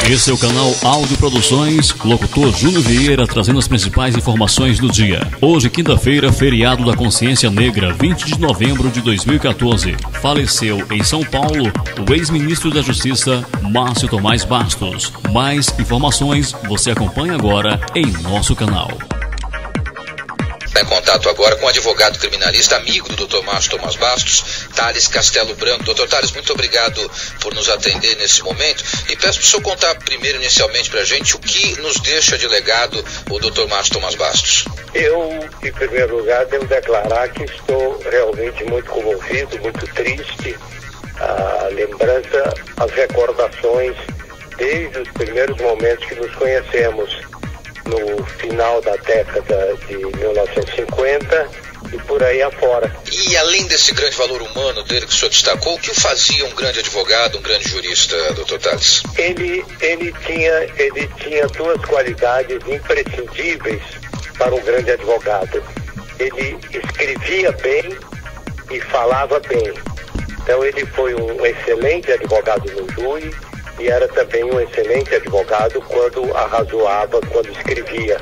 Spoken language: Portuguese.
Esse é o canal Áudio Produções, locutor Júnior Vieira trazendo as principais informações do dia. Hoje, quinta-feira, feriado da Consciência Negra, 20 de novembro de 2014. Faleceu em São Paulo o ex-ministro da Justiça, Márcio Tomás Bastos. Mais informações você acompanha agora em nosso canal. Em contato agora com o advogado criminalista, amigo do Dr. Márcio Tomás Bastos, Thales Castelo Branco. Dr. Thales, muito obrigado por nos atender nesse momento. E peço para o senhor contar primeiro, inicialmente, para a gente, o que nos deixa de legado o Dr. Márcio Tomás Bastos. Eu, em primeiro lugar, devo declarar que estou realmente muito comovido, muito triste. A lembrança, as recordações, desde os primeiros momentos que nos conhecemos, no final da década de 1950 e por aí afora. E além desse grande valor humano dele que o senhor destacou, o que o fazia um grande advogado, um grande jurista, Dr. Thales? Ele tinha duas qualidades imprescindíveis para um grande advogado. Ele escrevia bem e falava bem. Então ele foi um excelente advogado no júri e era também um excelente advogado quando arrazoava, quando escrevia.